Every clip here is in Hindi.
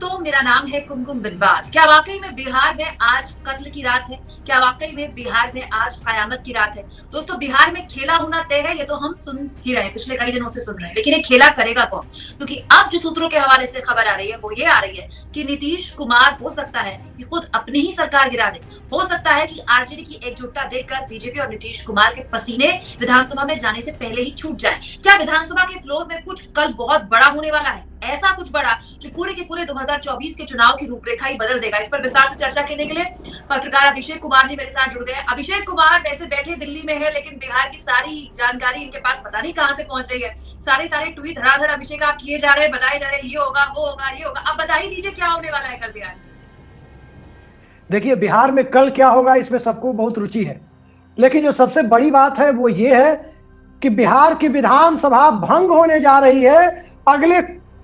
दोस्तों, मेरा नाम है कुमकुम बिनबाद। क्या वाकई में बिहार में आज कत्ल की रात है? क्या वाकई में बिहार में आज कयामत की रात है? दोस्तों, बिहार में खेला होना तय है, ये तो हम सुन ही रहे हैं, पिछले कई दिनों से सुन रहे हैं, लेकिन ये खेला करेगा कौन? क्योंकि अब जो सूत्रों के हवाले से खबर आ रही है वो ये आ रही है कि नीतीश कुमार हो सकता है कि खुद अपनी ही सरकार गिरा दे। हो सकता है कि आरजेडी की एकजुटता देखकर बीजेपी और नीतीश कुमार के पसीने विधानसभा में जाने से पहले ही छूट जाए। क्या विधानसभा के फ्लोर में कुछ कल बहुत बड़ा होने वाला है? ऐसा कुछ बड़ा जो पूरे के पूरे 2024 के चुनाव की रूपरेखा ही बदल देगा। इस पर विस्तार से चर्चा करने के लिए पत्रकार अभिषेक कुमार जी मेरे साथ जुड़ गए हैं। अभिषेक कुमार वैसे बैठे दिल्ली में है, लेकिन बिहार की सारी जानकारी इनके पास पता नहीं कहां से पहुंच रही है। सारे ट्वीट धड़ाधड़ अभिषेक आप किए जा रहे हैं, बताए जा रहे हैं, ये होगा वो होगा ये होगा। अब बता ही दीजिए क्या होने वाला है कल बिहार में। देखिए, बिहार में कल क्या होगा इसमें सबको बहुत रुचि है, लेकिन जो सबसे बड़ी बात है वो ये है कि बिहार की विधानसभा भंग होने जा रही है अगले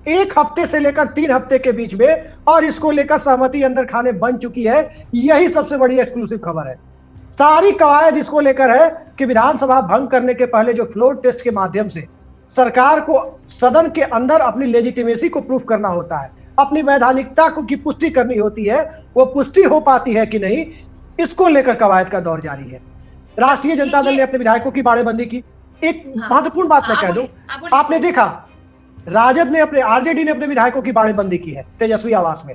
1 हफ्ते से लेकर 3 हफ्ते के बीच में, और इसको लेकर सहमति अंदर खाने बन चुकी है। यही सबसे बड़ी एक्सक्लूसिव खबर है। सारी कवायद इसको लेकर है कि विधानसभा भंग करने के पहले जो फ्लोर टेस्ट के माध्यम से सरकार को सदन के अंदर अपनी लेजिटिमेसी को प्रूफ करना होता है, अपनी वैधानिकता को की पुष्टि करनी होती है, वो पुष्टि हो पाती है कि नहीं, इसको लेकर कवायद का दौर जारी है। राष्ट्रीय जनता दल ने अपने विधायकों की बाड़ेबंदी की। एक महत्वपूर्ण बात मैं कह दूं, आपने देखा राजद ने आरजेडी ने अपने विधायकों की बाड़ेबंदी की है तेजस्वी आवास में,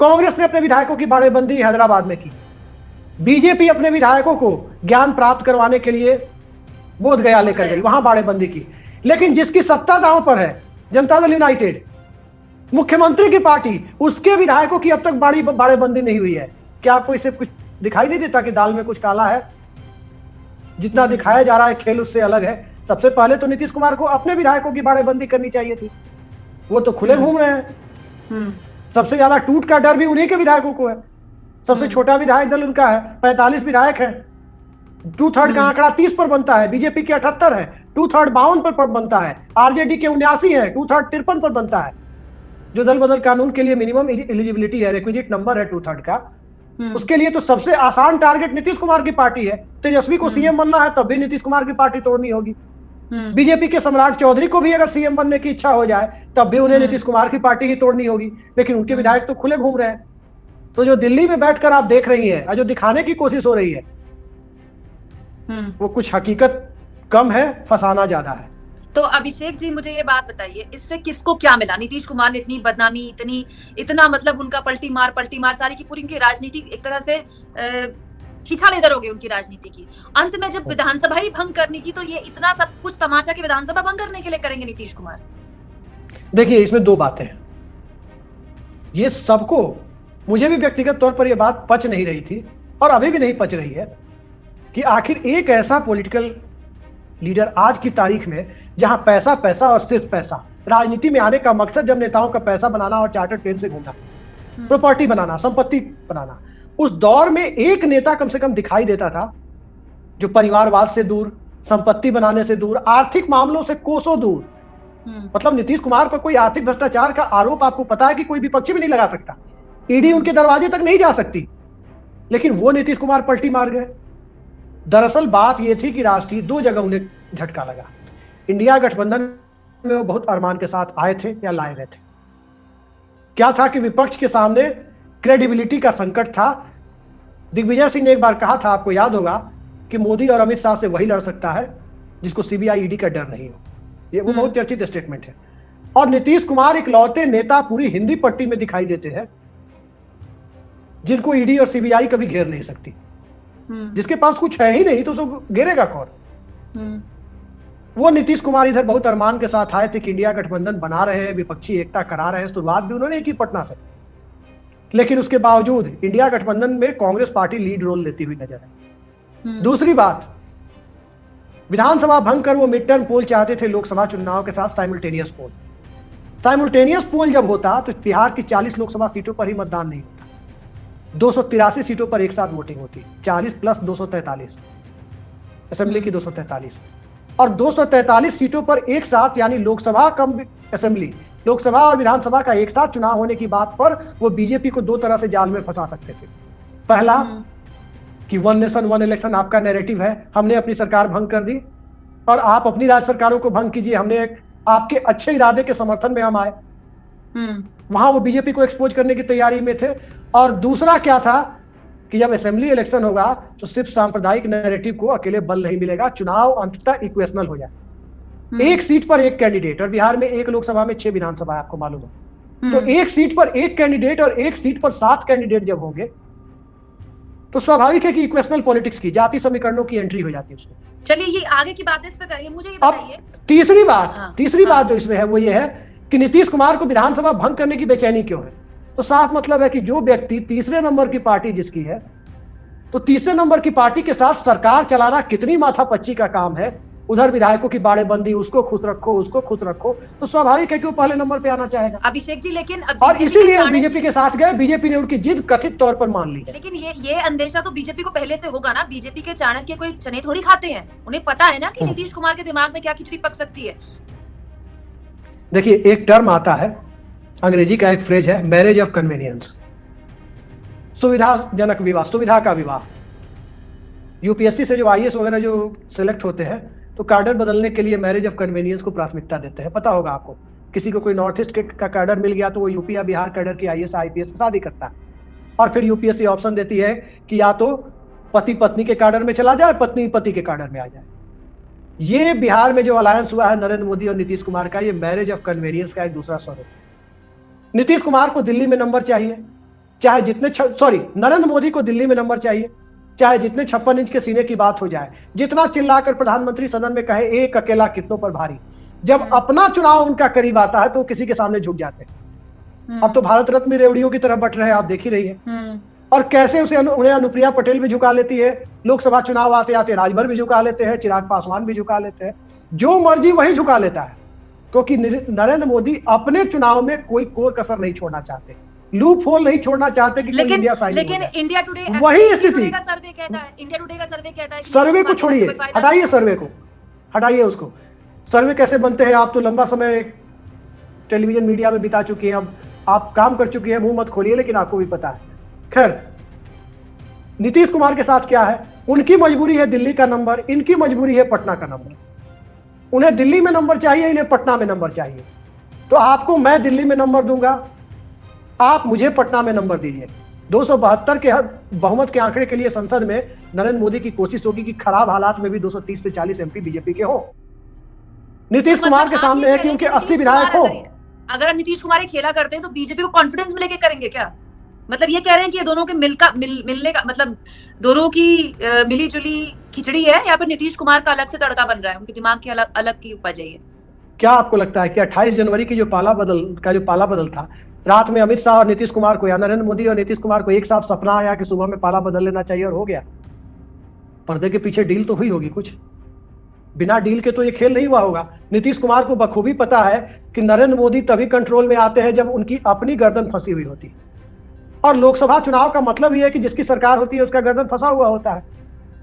कांग्रेस ने अपने विधायकों की बाड़ेबंदी हैदराबाद में की, बीजेपी अपने विधायकों को ज्ञान प्राप्त करवाने के लिए बोध गया लेकर गई, वहां बाड़ेबंदी की। लेकिन जिसकी सत्ता दांव पर है, जनता दल यूनाइटेड, मुख्यमंत्री की पार्टी, उसके विधायकों की अब तक बाड़ेबंदी नहीं हुई है। क्या आपको इससे कुछ दिखाई नहीं देता कि दाल में कुछ काला है? जितना दिखाया जा रहा है खेल उससे अलग है। सबसे पहले तो नीतीश कुमार को अपने विधायकों की बाड़ेबंदी करनी चाहिए थी, वो तो खुले घूम रहे हैं। सबसे ज्यादा टूट का डर भी उन्हीं के विधायकों को है। सबसे छोटा विधायक दल उनका है, 45 विधायक है, 2/3 का आंकड़ा 30 पर बनता है, बीजेपी के 78 है, 2/3 52 पर बनता है, आरजेडी के 79 है, 2/3 53 पर बनता है। जो दल बदल कानून के लिए मिनिमम एलिजिबिलिटी है, रिक्विजिट नंबर है 2/3 का, उसके लिए तो सबसे आसान टारगेट नीतीश कुमार की पार्टी है। तेजस्वी को सीएम बनना है तब भी नीतीश कुमार की पार्टी तोड़नी होगी। बीजेपी के सम्राट चौधरी को भी अगर सीएम बनने की इच्छा हो जाए तब भी उन्हें नीतीश कुमार की पार्टी ही तोड़नी होगी, लेकिन उनके विधायक तो खुले घूम रहे हैं। तो जो दिल्ली में बैठकर आप देख रही हैं, जो दिखाने की कोशिश हो रही है, वो कुछ हकीकत कम है, फसाना ज्यादा है। तो अभिषेक जी, मुझे ये बात बताइए, इससे किसको क्या मिला? नीतीश कुमार ने इतनी बदनामी, इतना मतलब उनका पलटी मार सारी की पूरी उनकी राजनीति एक तरह से खिंचाल इधर हो गई उनकी राजनीति की। अंत में जब विधानसभा ही भंग करनी थी तो ये इतना सब कुछ तमाशा के विधानसभा भंग करने के लिए करेंगे नीतीश कुमार? देखिए, इसमें 2 बातें हैं। ये सबको, मुझे भी व्यक्तिगत तौर पर यह बात पच नहीं रही थी और अभी भी नहीं पच रही है कि आखिर एक ऐसा पॉलिटिकल लीडर आज की तारीख में, जहां पैसा पैसा और सिर्फ पैसा, राजनीति में आने का मकसद जब नेताओं का पैसा बनाना और चार्टर प्लेन से घूमना, प्रॉपर्टी बनाना, संपत्ति बनाना, उस दौर में एक नेता कम से कम दिखाई देता था जो परिवारवाद से दूर, संपत्ति बनाने से दूर, आर्थिक मामलों से कोसों दूर। मतलब नीतीश कुमार पर कोई आर्थिक भ्रष्टाचार का आरोप आपको पता है कि कोई विपक्षी भी नहीं लगा सकता, ईडी उनके दरवाजे तक नहीं जा सकती, लेकिन वो नीतीश कुमार पलटी मार गए। दरअसल बात यह थी कि राष्ट्रीय 2 जगह उन्हें झटका लगा। इंडिया गठबंधन में वो बहुत अरमान के साथ आए थे या लाए गए थे। क्या था कि विपक्ष के सामने क्रेडिबिलिटी का संकट था। दिग्विजय सिंह ने एक बार कहा था, आपको याद होगा, कि मोदी और अमित शाह से वही लड़ सकता है जिसको सीबीआई ईडी का डर नहीं हो। ये वो बहुत चर्चित स्टेटमेंट है। और नीतीश कुमार इकलौते नेता पूरी हिंदी पट्टी में दिखाई देते हैं जिनको ईडी और सीबीआई कभी घेर नहीं सकती। जिसके पास कुछ है ही नहीं तो उसको घेरेगा कौन? वो नीतीश कुमार इधर बहुत अरमान के साथ आए थे कि इंडिया गठबंधन बना रहे हैं, विपक्षी एकता करा रहे हैं। शुरुआत भी उन्होंने की पटना से, लेकिन उसके बावजूद इंडिया गठबंधन में कांग्रेस पार्टी लीड रोल लेती हुई नजर आई। दूसरी बात, विधानसभा भंग कर वो मिड टर्म पोल चाहते थे लोकसभा चुनाव के साथ साइमल्टेनियस पोल। साइमल्टेनियस पोल जब होता तो बिहार की 40 लोकसभा सीटों पर ही मतदान नहीं होता, 283 सीटों पर एक साथ वोटिंग होती, 40 प्लस 243, असेंबली की 243, और 243 सीटों पर एक साथ, यानी लोकसभा कम असेंबली, लोकसभा और विधानसभा का एक साथ चुनाव होने की बात पर वो बीजेपी को 2 तरह से जाल में फंसा सकते थे। पहला कि 1 नेशन 1 इलेक्शन आपका नैरेटिव है, हमने अपनी सरकार भंग कर दी और आप अपनी राज्य सरकारों को भंग कीजिए, हमने आपके अच्छे इरादे के समर्थन में हम आए। वहां वो बीजेपी को एक्सपोज करने की तैयारी में थे। और दूसरा क्या था कि जब असेंबली इलेक्शन होगा तो सिर्फ सांप्रदायिक नैरेटिव को अकेले बल नहीं मिलेगा, चुनाव अंततः इक्वेशनल हो जाए। एक सीट पर एक कैंडिडेट, और बिहार में एक लोकसभा में 6 विधानसभा है, आपको मालूम है। तो एक सीट पर एक कैंडिडेट और एक सीट पर 7 कैंडिडेट जब होंगे तो स्वाभाविक है कि इक्वेशनल पॉलिटिक्स की, जाति समीकरणों की एंट्री हो जाती है उसमें। चलिए ये आगे की बात इस पे करिए, मुझे ये बताइए। तीसरी बात जो इसमें है वो ये है कि नीतीश कुमार को विधानसभा भंग करने की बेचैनी क्यों है। तो साफ मतलब है कि जो व्यक्ति तीसरे नंबर की पार्टी जिसकी है, तो तीसरे नंबर की पार्टी के साथ सरकार चलाना कितनी माथापच्ची का काम है। उधर विधायकों की बाड़ेबंदी, उसको खुश रखो उसको खुश रखो, तो स्वाभाविक है कि वो पहले नंबर पे आना चाहेगा। अभिषेक जी, लेकिन और इसीलिए बीजेपी के साथ गए, बीजेपी ने उनकी जिद कथित तौर पर मान ली है। लेकिन ये अंदेशा तो बीजेपी को पहले से होगा ना। बीजेपी के चाणक्य कोई चने थोड़ी खाते हैं, उन्हें पता है ना कि नीतीश कुमार के दिमाग में क्या खिचड़ी पक सकती है। देखिए, एक टर्म आता है, अंग्रेजी का एक फ्रेज है, मैरिज ऑफ कन्वीनियंस, सुविधाजनक विवाह, सुविधा का विवाह। यूपीएससी से जो आईएएस वगैरह जो सिलेक्ट होते हैं तो कैडर बदलने के लिए मैरिज ऑफ कन्वीनियंस को प्राथमिकता देते हैं। पता होगा आपको, किसी को कोई नॉर्थ ईस्ट का कैडर मिल गया तो वो यूपी या बिहार कैडर की आईएएस आईपीएस से शादी करता है, और फिर यूपीएससी ऑप्शन देती है कि या तो पति पत्नी के कैडर में चला जाए, पत्नी पति के कैडर में आ जाए। ये बिहार में जो अलायंस हुआ है नरेंद्र मोदी और नीतीश कुमार का, ये मैरिज ऑफ कन्वीनियंस का एक दूसरा स्वरूप। नीतीश कुमार को दिल्ली में नंबर चाहिए, चाहे जितने नरेंद्र मोदी को दिल्ली में नंबर चाहिए, चाहे जितने 56 इंच के सीने की बात हो जाए, जितना चिल्लाकर प्रधानमंत्री सदन में कहे एक अकेला कितनों पर भारी, जब अपना चुनाव उनका करीब आता है तो किसी के सामने झुक जाते हैं। अब तो भारत रत्न भी रेवड़ियों की तरह बट रहे हैं, आप देख ही रही है। और कैसे उन्हें अनुप्रिया पटेल भी झुका लेती है, लोकसभा चुनाव आते आते राजभर भी झुका लेते हैं, चिराग पासवान भी झुका लेते हैं, जो मर्जी वही झुका लेता है, क्योंकि नरेंद्र मोदी अपने चुनाव में कोई कोर कसर नहीं छोड़ना चाहते, लूप होल नहीं छोड़ना चाहते कि लेकिन इंडिया टुडे वही स्थिति का सर्वे कहता है, इंडिया टुडे का सर्वे कहता है, सर्वे को छोड़िए, हटाइए सर्वे को, हटाइए उसको। सर्वे कैसे बनते हैं, आप तो लंबा समय टेलीविजन मीडिया में बिता चुकी हैं, अब आप काम कर चुकी हैं, मुंह मत खोलिए, लेकिन आपको भी पता है। खैर, नीतीश कुमार के साथ क्या है, उनकी मजबूरी है दिल्ली का नंबर, इनकी मजबूरी है पटना का नंबर। उन्हें दिल्ली में नंबर चाहिए, इन्हें पटना में नंबर चाहिए। तो आपको मैं दिल्ली में नंबर दूंगा, आप मुझे पटना में नंबर दीजिए। 272 के बहुमत के आंकड़े के लिए संसद में नरेंद्र मोदी की कोशिश होगी कि खराब हालात में भी 230 से 40 एमपी बीजेपी के हो। नीतीश कुमार के सामने है कि उनके 80 विधायक हो। अगर नीतीश कुमार खेला करते हैं तो बीजेपी को कॉन्फिडेंस में लेके करेंगे क्या? मतलब ये कह रहे हैं कि ये दोनों के मिलने का मतलब दोनों की मिली जुली खिचड़ी है, या फिर नीतीश कुमार का अलग से तड़का बन रहा है, उनके दिमाग की अलग की उपज है ये? क्या आपको लगता है कि 28 जनवरी की जो पाला बदल था, रात में अमित शाह और नीतीश कुमार को, या नरेंद्र मोदी और नीतीश कुमार को एक साथ सपना आया कि सुबह में पाला बदल लेना चाहिए और हो गया? पर्दे के पीछे डील तो हुई होगी कुछ, बिना डील के तो ये खेल नहीं हुआ होगा। नीतीश कुमार को बखूबी पता है कि नरेंद्र मोदी तभी कंट्रोल में आते हैं जब उनकी अपनी गर्दन फंसी हुई होती है, और लोकसभा चुनाव का मतलब ये है कि जिसकी सरकार होती है उसका गर्दन फंसा हुआ होता है।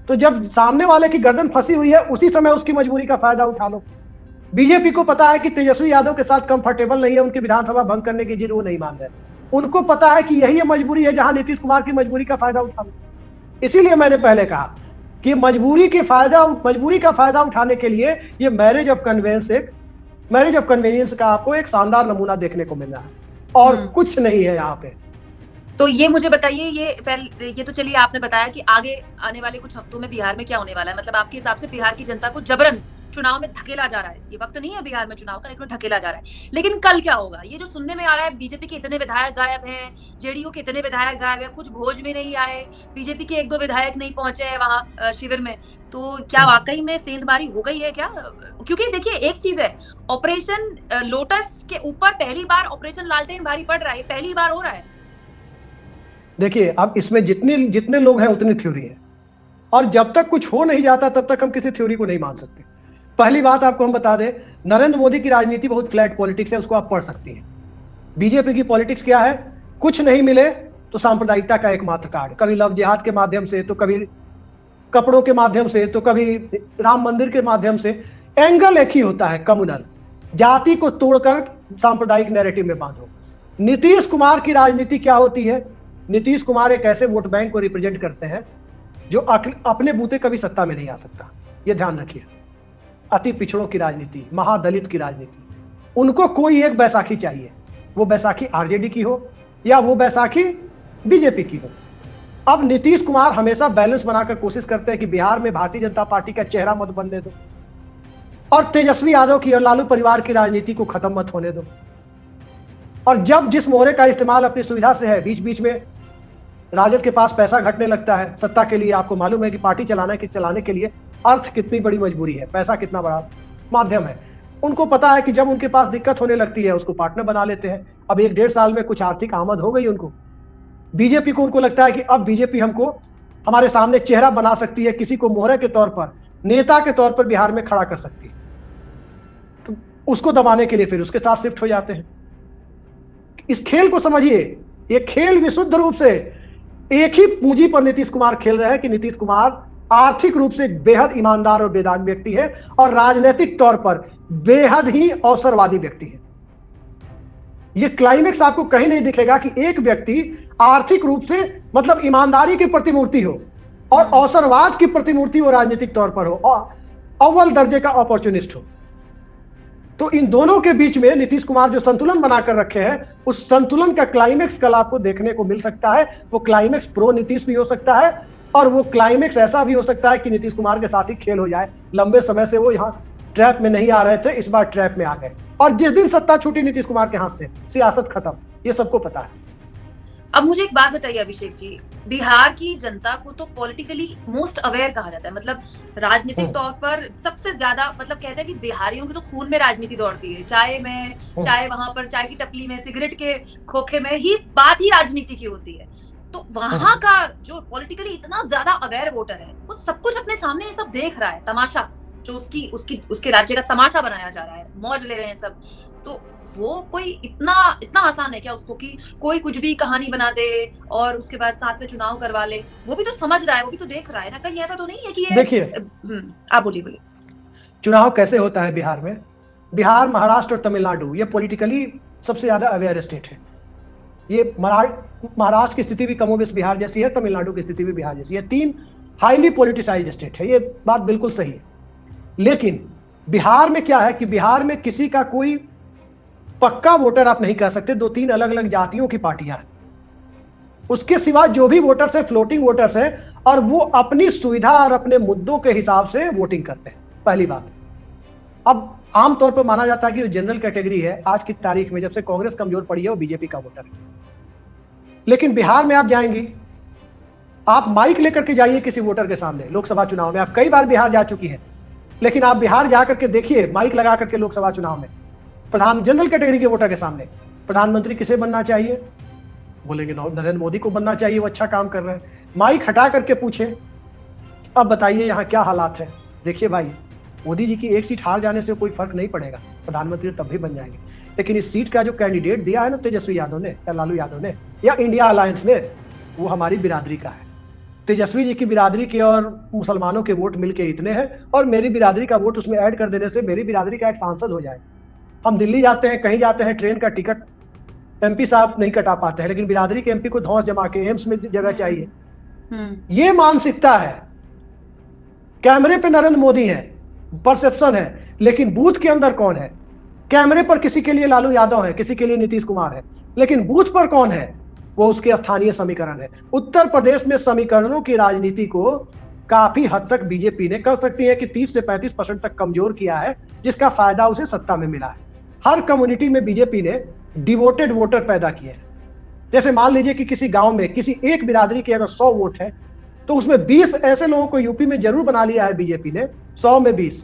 तो जब सामने वाले की गर्दन फंसी हुई है, उसी समय उसकी मजबूरी का फायदा उठा लो। बीजेपी को पता है कि तेजस्वी यादव के साथ कंफर्टेबल नहीं है, उनकी विधानसभा भंग करने की जिद वो नहीं मान रहे। उनको पता है कि यही मजबूरी है जहां नीतीश कुमार की मजबूरी का फायदा उठा लो। इसीलिए मैंने पहले कहा कि मजबूरी का फायदा उठाने के लिए ये मैरिज ऑफ कन्वीनियंस का आपको एक शानदार नमूना देखने को मिल रहा है, और कुछ नहीं है यहाँ पे। तो ये मुझे बताइए, ये तो चलिए आपने बताया कि आगे आने वाले कुछ हफ्तों में बिहार में क्या होने वाला है। मतलब आपके हिसाब से बिहार की जनता को जबरन चुनाव में धकेला जा रहा है। ये वक्त नहीं है बिहार में चुनाव का, लेकिन धकेला जा रहा है। लेकिन कल क्या होगा? ये जो सुनने में आ रहा है, बीजेपी के इतने विधायक गायब हैं, जेडीयू के इतने विधायक गायब हैं, कुछ भोज में नहीं आए, बीजेपी के 1-2 विधायक नहीं पहुंचे हैं वहां शिविर में, तो क्या वाकई में सेंधमारी हो गई है क्या? क्योंकि देखिए एक चीज है, ऑपरेशन लोटस के ऊपर पहली बार ऑपरेशन लालटेन भारी पड़ रहा है, पहली बार हो रहा है। देखिए, अब इसमें जितने लोग हैं उतनी थ्योरी है, और जब तक कुछ हो नहीं जाता तब तक हम किसी थ्योरी को नहीं मान सकते। पहली बात आपको हम बता दें, नरेंद्र मोदी की राजनीति बहुत फ्लैट पॉलिटिक्स है, उसको आप पढ़ सकती हैं। बीजेपी की पॉलिटिक्स क्या है? कुछ नहीं मिले तो सांप्रदायिकता का एकमात्र कार्ड, कभी लव जिहाद के माध्यम से, तो कभी कपड़ों के माध्यम से, तो कभी राम मंदिर के माध्यम से। एंगल एक ही होता है, कम्युनल, जाति को तोड़कर सांप्रदायिक नैरेटिव में बांधो। नीतीश कुमार की राजनीति क्या होती है? नीतीश कुमार एक ऐसे वोट बैंक को रिप्रेजेंट करते हैं जो अपने बूते कभी सत्ता में नहीं आ सकता, ये ध्यान रखिए। अति पिछड़ों की राजनीति, महादलित की राजनीति, उनको कोई एक बैसाखी चाहिए, वो बैसाखी आरजेडी की हो या वो बैसाखी बीजेपी की हो। अब नीतीश कुमार हमेशा बैलेंस बनाकर कोशिश करते हैं कि बिहार में भारतीय जनता पार्टी का चेहरा मत बनने दो और तेजस्वी यादव की और लालू परिवार की राजनीति को खत्म मत होने दो। और जब जिस मोहरे का इस्तेमाल अपनी सुविधा से है, बीच बीच में राजद के पास पैसा घटने लगता है सत्ता के लिए। आपको मालूम है कि पार्टी चलाने के लिए अर्थ कितनी बड़ी मजबूरी है, पैसा कितना बड़ा माध्यम है। उनको पता है कि जब उनके पास दिक्कत होने लगती है उसको पार्टनर बना लेते हैं। अब 1-1.5 साल में कुछ आर्थिक आमद हो गई उनको, बीजेपी को उनको लगता है कि अब बीजेपी हमको हमारे सामने चेहरा बना सकती है, किसी को मोहरे के तौर पर, नेता के तौर पर बिहार में खड़ा कर सकती है। तो उसको दबाने के लिए फिर उसके साथ शिफ्ट हो जाते हैं। इस खेल को समझिए, ये खेल विशुद्ध रूप से एक ही पूंजी पर नीतीश कुमार खेल रहे हैं कि नीतीश कुमार आर्थिक रूप से बेहद ईमानदार और बेदाग व्यक्ति है और राजनीतिक तौर पर बेहद ही अवसरवादी व्यक्ति है। यह क्लाइमेक्स आपको कहीं नहीं दिखेगा कि एक व्यक्ति आर्थिक रूप से मतलब ईमानदारी की प्रतिमूर्ति हो और अवसरवाद की प्रतिमूर्ति वो राजनीतिक तौर पर हो और अव्वल दर्जे का अपॉर्चुनिस्ट हो। तो इन दोनों के बीच में नीतीश कुमार जो संतुलन बनाकर रखे हैं, उस संतुलन का क्लाइमेक्स कल आपको देखने को मिल सकता है। वो क्लाइमेक्स प्रो नीतीश भी हो सकता है और वो क्लाइमेक्स ऐसा भी हो सकता है कि नीतीश कुमार के साथ ही खेल हो जाए। लंबे समय से वो यहाँ ट्रैप में नहीं आ रहे थे, इस बार ट्रैप में आ गए और जिस दिन सत्ता छूटी नीतीश कुमार के हाथ से सियासत खत्म, ये सबको पता है। अब मुझे एक बात बताइए अभिषेक जी, बिहार की जनता को तो पॉलिटिकली मोस्ट अवेयर कहा जाता है, मतलब राजनीतिक तौर पर सबसे ज्यादा, मतलब कहते हैं कि बिहारियों के तो खून में राजनीति दौड़ती है। चाहे वहां पर चाय की टपली में, सिगरेट के खोखे में ही बात ही राजनीति की होती है। तो वहां का जो पॉलिटिकली इतना ज्यादा अवेयर वोटर है, वो सब कुछ अपने सामने ये सब देख रहा है, तमाशा जो उसके राज्य का तमाशा बनाया जा रहा है, मौज ले रहे हैं सब। तो वो कोई इतना आसान है क्या उसको कि कोई कुछ भी कहानी बना दे और उसके बाद साथ में चुनाव करवा ले? वो भी तो समझ रहा है, वो भी तो देख रहा है ना। कहीं ऐसा तो नहीं है कि ये देखिए, आप बोलिए। चुनाव कैसे होता है बिहार में? बिहार, महाराष्ट्र और तमिलनाडु ये पॉलिटिकली सबसे ज्यादा अवेयर स्टेट है। ये महाराष्ट्र की स्थिति भी कमोबेश बिहार जैसी है, तमिलनाडु की स्थिति भी बिहार जैसी है। 3 हाईली पॉलिटिसाइज्ड स्टेट है, ये बात बिल्कुल सही है। लेकिन बिहार में क्या है कि बिहार में किसी का कोई पक्का वोटर आप नहीं कह सकते। 2-3 अलग अलग जातियों की पार्टियां हैं, उसके सिवा जो भी वोटर्स है फ्लोटिंग वोटर्स है और वो अपनी सुविधा और अपने मुद्दों के हिसाब से वोटिंग करते हैं। पहली बात, अब आमतौर पर माना जाता है कि जो जनरल कैटेगरी है आज की तारीख में, जब से कांग्रेस कमजोर पड़ी है, वो बीजेपी का वोटर है। लेकिन बिहार में आप जाएंगे, आप माइक लेकर के जाइए किसी वोटर के सामने, लोकसभा चुनाव में, आप कई बार बिहार जा चुकी हैं, लेकिन आप बिहार जाकर के देखिए माइक लगा करके लोकसभा चुनाव में जनरल कैटेगरी के वोटर के सामने, प्रधानमंत्री किसे बनना चाहिए? बोलेंगे नरेंद्र मोदी को बनना चाहिए, वो अच्छा काम कर रहे हैं। माइक हटा करके पूछे, अब बताइए यहाँ क्या हालात है? देखिए भाई, मोदी जी की एक सीट हार जाने से कोई फर्क नहीं पड़ेगा, प्रधानमंत्री तब भी बन जाएंगे। लेकिन इस सीट का जो कैंडिडेट दिया है ना तेजस्वी यादव ने या लालू यादव ने या इंडिया अलायंस ने, वो हमारी बिरादरी का है। तेजस्वी जी की बिरादरी के और मुसलमानों के वोट मिलके इतने हैं और मेरी बिरादरी का वोट उसमें ऐड कर देने से मेरी बिरादरी का एक सांसद हो जाए। हम दिल्ली जाते हैं, कहीं जाते हैं, ट्रेन का टिकट एमपी साहब नहीं कटा पाते हैं, लेकिन बिरादरी के एमपी को धौंस जमा के एम्स में जगह चाहिए। ये मानसिकता है। कैमरे पे नरेंद्र मोदी है, परसेप्शन है, लेकिन बूथ के अंदर कौन है? कैमरे पर किसी के लिए लालू यादव है, किसी के लिए नीतीश कुमार है, लेकिन बूथ पर कौन है? वो उसके स्थानीय समीकरण है। उत्तर प्रदेश में समीकरणों की राजनीति को काफी हद तक बीजेपी ने, कर सकती है कि 30 से 35% तक कमजोर किया है, जिसका फायदा उसे सत्ता में मिला है। हर कम्युनिटी में बीजेपी ने डिवोटेड वोटर पैदा किए हैं। जैसे मान लीजिए कि किसी गांव में किसी एक बिरादरी के अगर 100 वोट है, तो उसमें 20 ऐसे लोगों को यूपी में जरूर बना लिया है बीजेपी ने, 100 में 20,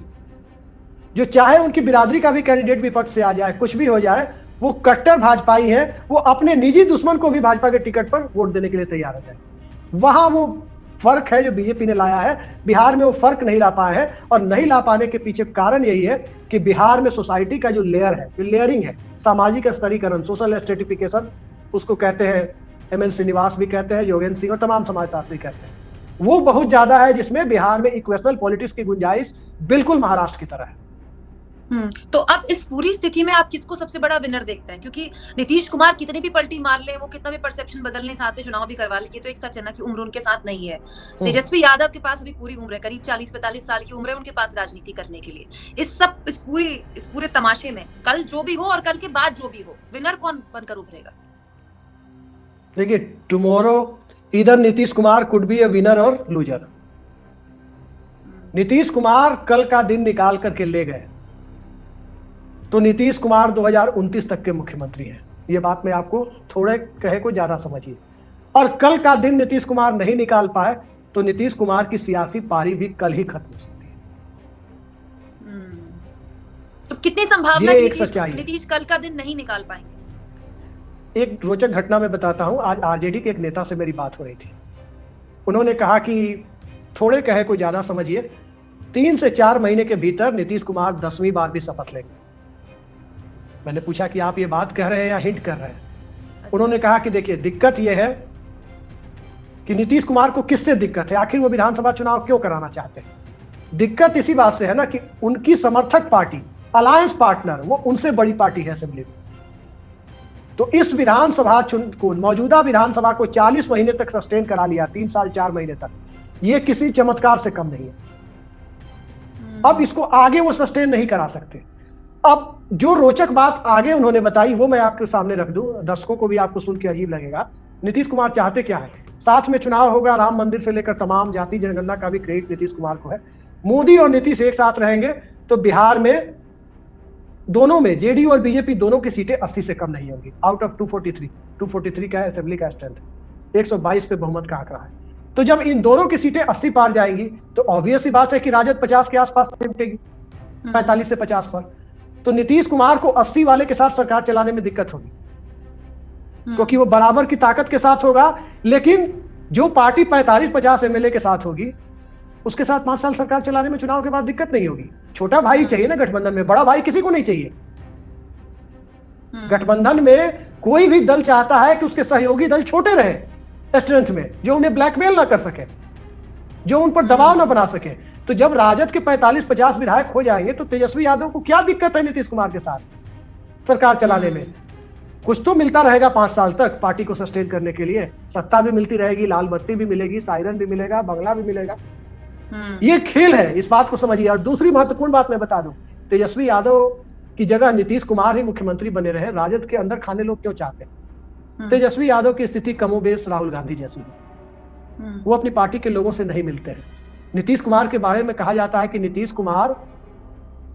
जो चाहे उनकी बिरादरी का भी कैंडिडेट विपक्ष से आ जाए, कुछ भी हो जाए, वो कट्टर भाजपाई है, वो अपने निजी दुश्मन को भी भाजपा के टिकट पर वोट देने के लिए तैयार हो जाए। वहां वो फर्क है जो बीजेपी ने लाया है। बिहार में वो फर्क नहीं ला पाए हैं, और नहीं ला पाने के पीछे कारण यही है कि बिहार में सोसाइटी का जो लेयर है, जो लेयरिंग है, सामाजिक स्तरीकरण, सोशल स्ट्रेटिफिकेशन, उसको कहते हैं, एमएन श्रीनिवास भी कहते हैं, योगेंद्र सिंह और तमाम समाजशास्त्री कहते हैं, वो बहुत ज्यादा है, जिसमें बिहार में इक्वेशनल पॉलिटिक्स की गुंजाइश बिल्कुल महाराष्ट्र की तरह है। तो अब इस पूरी स्थिति में आप किसको सबसे बड़ा विनर देखते हैं? क्योंकि नीतीश कुमार कितनी भी पलटी मार ले, वो कितना भी परसेप्शन बदल लें, साथ में चुनाव भी करवा ले, ये तो एक सच है ना कि उम्र उनके साथ नहीं है। तेजस्वी यादव के पास अभी पूरी उम्र है, करीब 40-45 साल की उम्र है उनके पास राजनीति करने के लिए। इस पूरे तमाशे में कल जो भी हो और कल के बाद जो भी हो, विनर कौन बनकर उभरेगा? देखिए, टुमारो इधर Nitish Kumar could be A winner और लूजर। नीतीश कुमार कल का दिन निकाल करके ले गए तो नीतीश कुमार 2029 तक के मुख्यमंत्री हैं। ये बात मैं आपको थोड़े कहे को ज्यादा समझिए। और कल का दिन नीतीश कुमार नहीं निकाल पाए तो नीतीश कुमार की सियासी पारी भी कल ही खत्म हो सकती है। तो कितनी संभावना है नीतीश कल का दिन नहीं निकाल पाएंगे? एक रोचक घटना मैं बताता हूं। आज आरजेडी के एक नेता से मेरी बात हो रही थी। उन्होंने कहा कि थोड़े कहे को ज्यादा समझिए, 3 से 4 महीने के भीतर नीतीश कुमार 10वीं बार भी शपथ लेंगे। मैंने पूछा कि आप ये बात कह रहे हैं या हिंट कर रहे हैं? अच्छा। उन्होंने कहा कि देखिए, दिक्कत यह है कि नीतीश कुमार को किससे दिक्कत है, आखिर वो विधानसभा चुनाव क्यों कराना चाहते हैं? दिक्कत इसी बात से है ना कि उनकी समर्थक पार्टी, अलायंस पार्टनर, वो उनसे बड़ी पार्टी है असेंबली में। तो इस विधानसभा को, मौजूदा विधानसभा को 40 महीने तक सस्टेन करा लिया, 3 साल 4 महीने तक, ये किसी चमत्कार से कम नहीं है। अब इसको आगे वो सस्टेन नहीं करा सकते। अब जो रोचक बात आगे उन्होंने बताई वो मैं आपके सामने रख दूं, दर्शकों को भी आपको सुन के अजीब लगेगा। नीतीश कुमार चाहते क्या है? साथ में चुनाव होगा, राम मंदिर से लेकर तमाम जाति जनगणना का भी क्रेडिट नीतीश कुमार को है। मोदी और नीतीश एक साथ रहेंगे तो बिहार में दोनों में, जेडीयू और बीजेपी दोनों की सीटें 80 से कम नहीं होंगी। आउट ऑफ 243 का असेंबली का स्ट्रेंथ, 122 पे बहुमत का आंकड़ा है। तो जब इन दोनों की सीटें 80 पार जाएंगी तो ऑब्वियस ही बात है कि राजद 50 के आसपास सिमटेगी, 45 से 50 पर। तो नीतीश कुमार को 80 वाले के साथ सरकार चलाने में दिक्कत होगी, क्योंकि वो बराबर की ताकत के साथ होगा। लेकिन जो पार्टी 45-50 एमएलए के साथ होगी, उसके साथ 5 साल सरकार चलाने में चुनाव के बाद दिक्कत नहीं होगी। छोटा भाई चाहिए ना गठबंधन में, बड़ा भाई किसी को नहीं चाहिए। गठबंधन में कोई भी दल चाहता है कि उसके सहयोगी दल छोटे रहे स्ट्रेंथ में, जो उन्हें ब्लैकमेल ना कर सके, जो उन पर दबाव ना बना सके। तो जब राजद के 45-50 विधायक हो जाएंगे तो तेजस्वी यादव को क्या दिक्कत है नीतीश कुमार के साथ सरकार चलाने में? कुछ तो मिलता रहेगा 5 साल तक पार्टी को सस्टेन करने के लिए। सत्ता भी मिलती रहेगी, लाल बत्ती भी मिलेगी, सायरन भी मिलेगा, बंगला भी मिलेगा। ये खेल है, इस बात को समझिए। और दूसरी महत्वपूर्ण बात मैं बता दूं, तेजस्वी यादव की जगह नीतीश कुमार ही मुख्यमंत्री बने रहे। राजद के अंदर खाने लोग क्यों चाहते हैं? तेजस्वी यादव की स्थिति कमोबेश राहुल गांधी जैसी है। वो अपनी पार्टी के लोगों से नहीं मिलते हैं। नीतीश कुमार के बारे में कहा जाता है कि नीतीश कुमार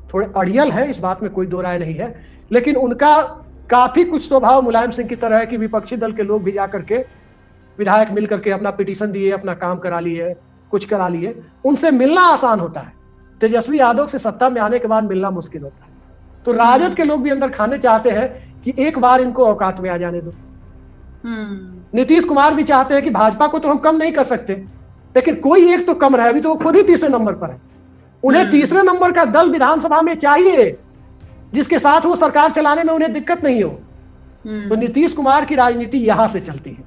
थोड़े अड़ियल है, इस बात में कोई दो राय नहीं है। लेकिन उनका काफी कुछ स्वभाव मुलायम सिंह की तरह है कि विपक्षी दल के लोग भी जाकर के, विधायक मिलकर के अपना पिटीशन दिए, अपना काम करा लिए, कुछ करा लिए। उनसे मिलना आसान होता है, तेजस्वी यादव से सत्ता में आने के बाद मिलना मुश्किल होता है। तो राजद के लोग भी अंदर खाने चाहते हैं कि एक बार इनको औकात में आ जाने दो। नीतीश कुमार भी चाहते हैं कि भाजपा को तो हम कम नहीं कर सकते, लेकिन कोई एक तो कम रहे। अभी तो वो खुद ही तीसरे नंबर पर है। उन्हें तीसरे नंबर का दल विधानसभा में चाहिए जिसके साथ वो सरकार चलाने में उन्हें दिक्कत नहीं हो। तो नीतीश कुमार की राजनीति यहां से चलती है।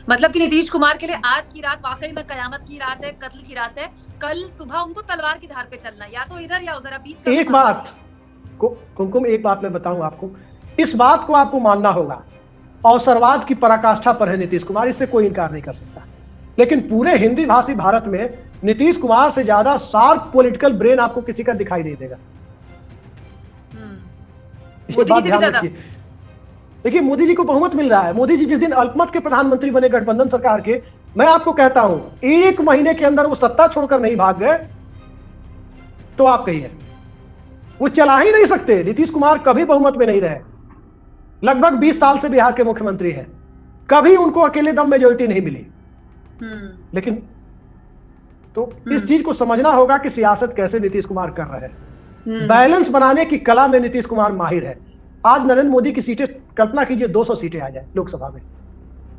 मतलब कि नीतीश कुमार के लिए आज की रात वाकई में कयामत की रात है, कत्ल की रात है। कल सुबह उनको तलवार की धार पे चलना, या तो इधर या उधर। बीच का एक बात कुमकुम, एक बात मैं बताऊं आपको, इस बात को आपको मानना होगा, अवसरवाद की पराकाष्ठा पर है नीतीश कुमार, इससे कोई इनकार नहीं कर सकता। लेकिन पूरे हिंदी भाषी भारत में नीतीश कुमार से ज्यादा शार्प पॉलिटिकल ब्रेन आपको किसी का दिखाई नहीं देगा। देखिए, मोदी जी को बहुमत मिल रहा है। मोदी जी जिस दिन अल्पमत के प्रधानमंत्री बने गठबंधन सरकार के, मैं आपको कहता हूं 1 महीने के अंदर वो सत्ता छोड़कर नहीं भाग गए तो आप कहिए, वो चला ही नहीं सकते। नीतीश कुमार कभी बहुमत में नहीं रहे, लगभग 20 साल से बिहार के मुख्यमंत्री हैं, कभी उनको अकेले दम मेजोरिटी नहीं मिली। लेकिन तो इस चीज को समझना होगा कि सियासत कैसे नीतीश कुमार कर रहे हैं। बैलेंस बनाने की कला में नीतीश कुमार माहिर है। आज नरेंद्र मोदी की सीटें, कल्पना कीजिए 200 सीटें आ जाए लोकसभा में,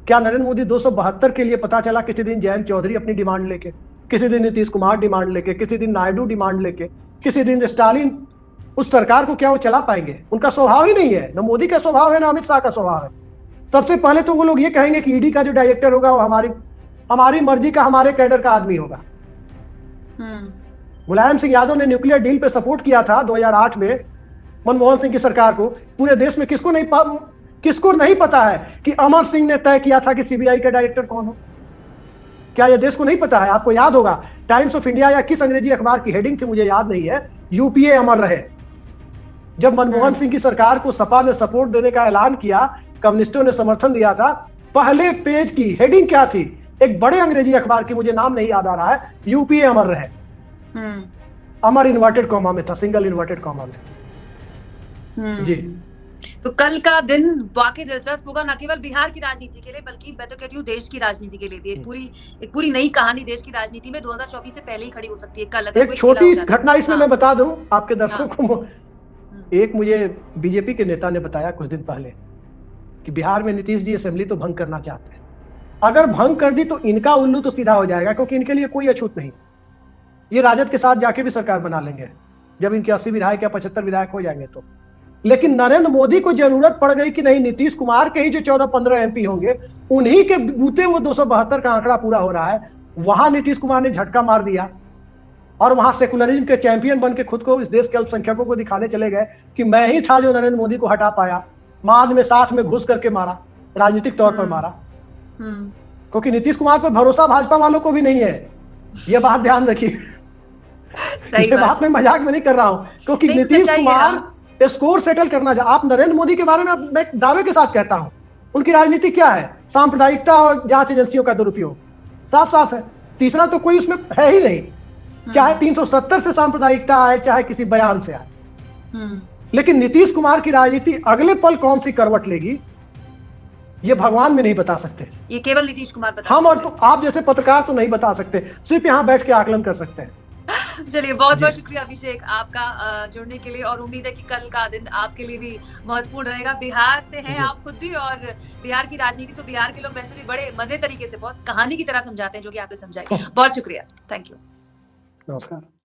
क्या नरेंद्र मोदी 272 के लिए पता चला किसी दिन जयंत चौधरी अपनी डिमांड लेके, किसी दिन नीतीश कुमार डिमांड लेके, किसी दिन नायडू डिमांड लेके, किसी दिन स्टालिन, उस सरकार को क्या वो चला पाएंगे? उनका स्वभाव ही नहीं है। न मोदी का स्वभाव है, ना अमित शाह का स्वभाव है। सबसे पहले तो वो लोग ये कहेंगे कि ईडी का जो डायरेक्टर होगा वो हमारी मर्जी का, हमारे कैडर का आदमी होगा। मुलायम सिंह यादव ने न्यूक्लियर डील पे सपोर्ट किया था 2008 में मनमोहन सिंह की सरकार को। पूरे देश में किसको नहीं पता है कि अमर सिंह ने तय किया था कि सीबीआई का डायरेक्टर कौन हो? क्या यह देश को नहीं पता है? आपको याद होगा टाइम्स ऑफ इंडिया या किस अंग्रेजी अखबार की हेडिंग थी मुझे याद नहीं है, यूपीए अमर रहे। जब मनमोहन सिंह की सरकार को सपा ने सपोर्ट देने का ऐलान किया, कम्युनिस्टों ने समर्थन दिया था, पहले पेज की हेडिंग क्या थी एक बड़े अंग्रेजी अखबार की, मुझे नाम नहीं याद आ रहा है, यूपीए अमर रहे। अमर इन्वर्टेड कॉमा में था, सिंगल इन्वर्टेड कॉमा में। जी, तो कल का दिन वाकई दिलचस्प होगा, न केवल बिहार की राजनीति के लिए बल्कि मैं तो कहती हूँ देश की राजनीति के लिए भी। एक पूरी नई कहानी देश की राजनीति में 2024 से पहले ही खड़ी हो सकती है। कल अगर एक छोटी घटना इसमें मैं बता दूं आपके दर्शकों को। एक मुझे बीजेपी के नेता ने बताया कुछ दिन पहले कि बिहार में नीतीश जी असेंबली तो भंग करना चाहते हैं। अगर भंग कर दी तो इनका उल्लू तो सीधा हो जाएगा, क्योंकि इनके लिए कोई अछूत नहीं। ये राजद के साथ जाके भी सरकार बना लेंगे जब इनके 80 विधायक या 75 विधायक हो जाएंगे तो। लेकिन नरेंद्र मोदी को जरूरत पड़ गई कि नहीं, नीतीश कुमार के ही जो 14-15 एमपी होंगे उन्हीं के बूते वो 272 का आंकड़ा पूरा हो रहा है। वहां नीतीश कुमार ने झटका मार दिया और वहां सेकुलरिज्म के चैंपियन बन के खुद को इस देश के अल्पसंख्यकों को दिखाने चले गए कि मैं ही था जो नरेंद्र मोदी को हटा पाया। बाद में साथ में घुस करके मारा, राजनीतिक तौर पर मारा, क्योंकि नीतीश कुमार पर भरोसा भाजपा वालों को भी नहीं है। यह बात ध्यान रखिए। ये बात मैं मजाक में नहीं कर रहा हूं, क्योंकि नीतीश कुमार स्कोर सेटल करना। आप नरेंद्र मोदी के बारे में मैं दावे के साथ कहता हूं, उनकी राजनीति क्या है? सांप्रदायिकता और जांच एजेंसियों का दुरुपयोग, साफ साफ है। तीसरा तो कोई उसमें है ही नहीं, चाहे 370 से सांप्रदायिकता आए, चाहे किसी बयान से आए। लेकिन नीतीश कुमार की राजनीति अगले पल कौन सी करवट लेगी ये भगवान में नहीं बता सकते। ये केवल नीतीश कुमार बता हम और तो आप जैसे पत्रकार तो नहीं बता सकते, सिर्फ यहाँ बैठ के आकलन कर सकते हैं। चलिए, बहुत बहुत शुक्रिया अभिषेक आपका जुड़ने के लिए, और उम्मीद है कि कल का दिन आपके लिए भी महत्वपूर्ण रहेगा। बिहार से हैं आप खुद भी, और बिहार की राजनीति तो बिहार के लोग वैसे भी बड़े मजे तरीके से बहुत कहानी की तरह समझाते हैं, जो कि आपने समझाई। बहुत शुक्रिया, थैंक यू, नमस्कार।